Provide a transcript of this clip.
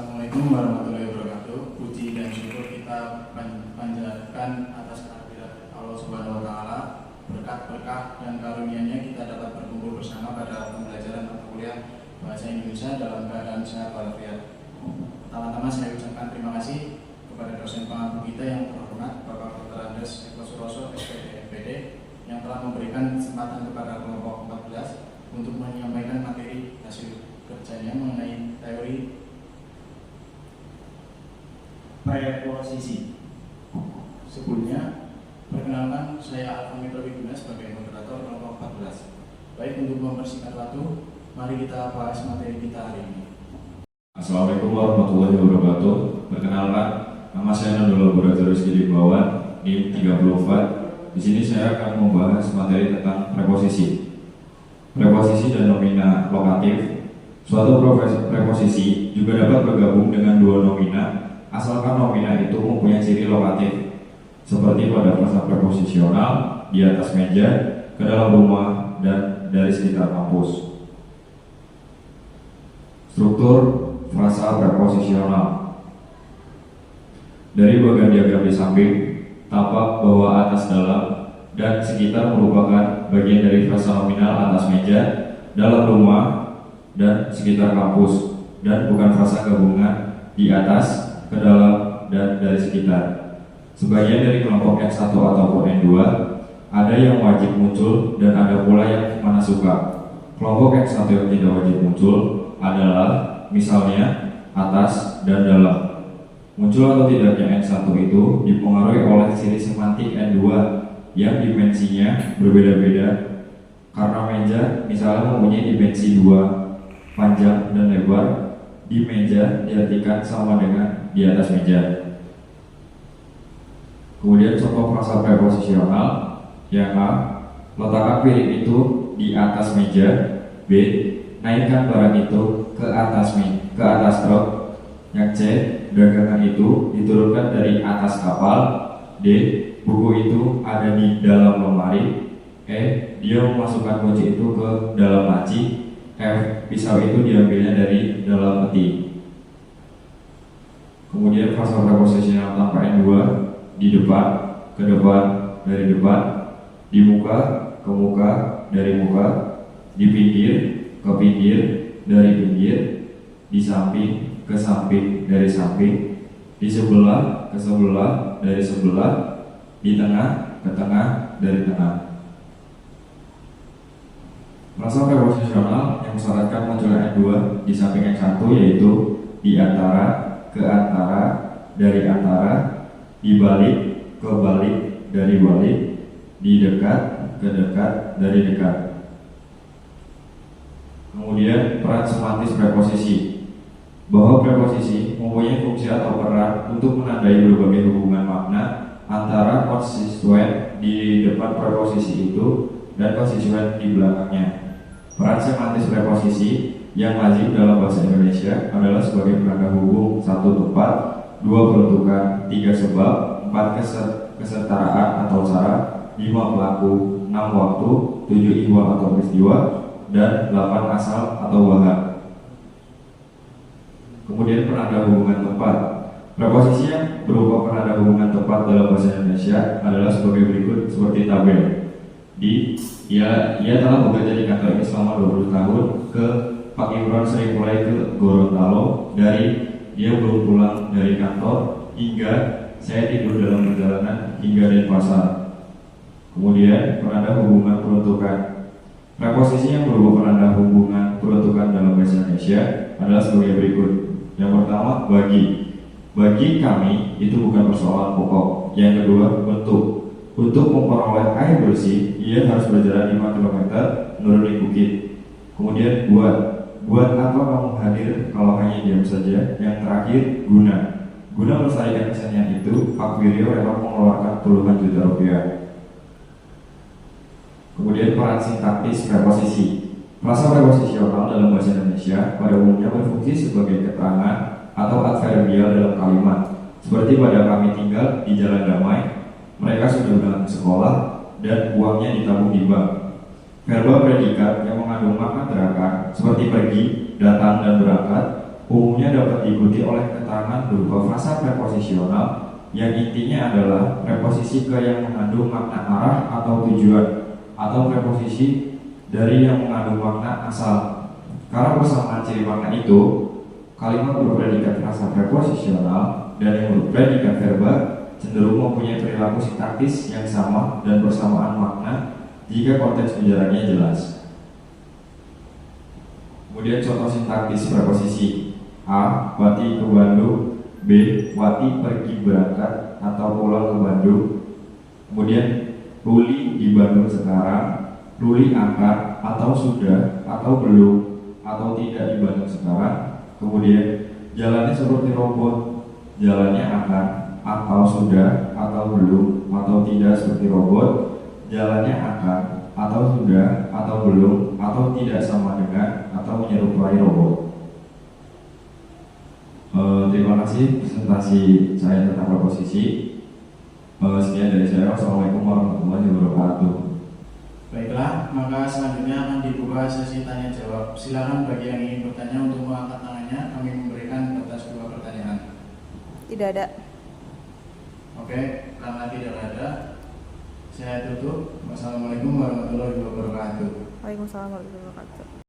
Assalamualaikum warahmatullahi wabarakatuh. Puji dan syukur kita panjatkan atas kehadirat Allah Subhanahu wa taala. Berkat-berkah dan karunia-Nya kita dapat berkumpul bersama pada pembelajaran mata kuliah Bahasa Indonesia dalam keadaan sehat walafiat. Pertama-tama saya ucapkan terima kasih kepada dosen pengampu kita yang terhormat Bapak Dr. Andes Eko Suroso, SPD, FPD, yang telah memberikan kesempatan kepada kelompok 14 untuk menyampaikan materi hasil kerjanya mengenai teori preposisi. Sebelumnya, perkenalkan saya Alfami Wiguna sebagai moderator kelompok 14. Baik, untuk mempersingkat waktu, mari kita bahas materi kita hari ini. Assalamualaikum warahmatullahi wabarakatuh. Perkenalkan, nama saya Nandula Buraturus Gidibawan, NIM 34. Di sini saya akan membahas materi tentang preposisi. Preposisi dan nomina lokatif. Suatu preposisi juga dapat bergabung dengan dua nomina, asalkan nomina itu mempunyai ciri lokatif, seperti pada frasa preposisional, di atas meja, ke dalam rumah, dan dari sekitar kampus. Struktur frasa preposisional. Dari bagian diagram di samping, tampak bahwa atas, dalam, dan sekitar merupakan bagian dari frasa nominal atas meja, dalam rumah, dan sekitar kampus, dan bukan frasa gabungan di atas, ke dalam, dan dari sekitar. Sebagian dari kelompok N1 ataupun N2 ada yang wajib muncul dan ada pula yang mana suka. Kelompok N1 yang tidak wajib muncul adalah misalnya atas dan dalam. Muncul atau tidaknya N1 itu dipengaruhi oleh ciri semantik N2 yang dimensinya berbeda-beda, karena meja misalnya mempunyai dimensi 2, panjang dan lebar. Di meja diartikan sama dengan di atas meja. Kemudian contoh frasa preposisional yang A, letakkan piring itu di atas meja. B, naikkan barang itu ke atas truk. Yang C, dagangan itu diturunkan dari atas kapal. D, buku itu ada di dalam lemari. E, dia memasukkan kunci itu ke dalam laci. F, pisau itu diambilnya dari dalam peti. Kemudian frasa preposisional tanpa N2, di depan, ke depan, dari depan, di muka, ke muka, dari muka, di pinggir, ke pinggir, dari pinggir, di samping, ke samping, dari samping, di sebelah, ke sebelah, dari sebelah, di tengah, ke tengah, dari tengah. Frasa preposisional yang mensyaratkan munculnya N2 di samping N1 yaitu di antara, ke antara, dari antara, di balik, ke balik, dari balik, di dekat, ke dekat, dari dekat. Kemudian peran semantis preposisi, bahwa preposisi mempunyai fungsi atau peran untuk menandai berbagai hubungan makna antara konstituen di depan preposisi itu dan konstituen di belakangnya. Peran semantis preposisi yang lazim dalam bahasa Indonesia adalah sebagai penanda hubung 1 tempat, 2 peruntukan, 3 sebab, 4 kesetaraan atau cara, 5 pelaku, 6 waktu, 7 ihwal atau peristiwa, dan 8 asal atau bahan. Kemudian penanda hubungan tempat. Preposisi yang berupa penanda hubungan tempat dalam bahasa Indonesia adalah sebagai berikut, seperti tabel. Ia telah bekerja di kantor ini selama 20 tahun. Ke Pak Imran sering mulai ke Gorontalo. Dari dia belum pulang dari kantor, hingga saya tidur dalam perjalanan, hingga Denpasar. Kemudian penanda hubungan peruntukan. Preposisi yang berupa penanda hubungan peruntukan dalam bahasa Indonesia adalah sebagai berikut. Yang pertama, bagi. Bagi kami itu bukan persoalan pokok. Yang kedua, bentuk. Untuk memperoleh air bersih, ia harus berjalan 5 km menuruni bukit. Kemudian buat. Buat apa kamu hadir kalau hanya diam saja? Yang terakhir, guna. Guna melestarikan kesenian itu, Pak Wiryo rela mengeluarkan puluhan juta rupiah. Kemudian peran sintaktis preposisi. Frasa preposisional dalam bahasa Indonesia pada umumnya berfungsi sebagai keterangan atau adverbial dalam kalimat. Seperti pada kami tinggal di Jalan Damai, mereka sudah berangkat ke sekolah, dan uangnya ditabung di bank. Verba predikat yang mengandung makna gerakan seperti pergi, datang, dan berangkat umumnya dapat diikuti oleh keterangan berupa frasa preposisional yang intinya adalah preposisi ke yang mengandung makna arah atau tujuan, atau preposisi dari yang mengandung makna asal. Karena persamaan ciri makna itu, kalimat berpredikat frasa preposisional dan yang berpredikat verba cenderung mempunyai perilaku sintaktis yang sama dan persamaan makna jika konteks ujarannya jelas. Kemudian contoh sintaktis preposisi: A. Wati ke Bandung. B. Wati pergi berangkat atau pulang ke Bandung. Kemudian Ruli di Bandung sekarang. Ruli akan atau sudah atau belum atau tidak di Bandung sekarang. Kemudian jalannya seperti robot. Jalannya akan atau sudah atau belum atau tidak seperti robot. Jalannya akan atau sudah atau belum atau tidak sama dengan atau menyerupai robot. Terima kasih presentasi saya tentang preposisi. Sekian dari saya. Wassalamualaikum warahmatullahi wabarakatuh. Baiklah, maka selanjutnya akan dibuka sesi tanya jawab. Silakan bagi yang ingin bertanya untuk mengangkat tangannya. Kami memberikan batas 2 pertanyaan. Tidak ada. Oke, karena tidak ada, saya tutup. Wassalamualaikum warahmatullahi wabarakatuh. Waalaikumsalam warahmatullahi wabarakatuh.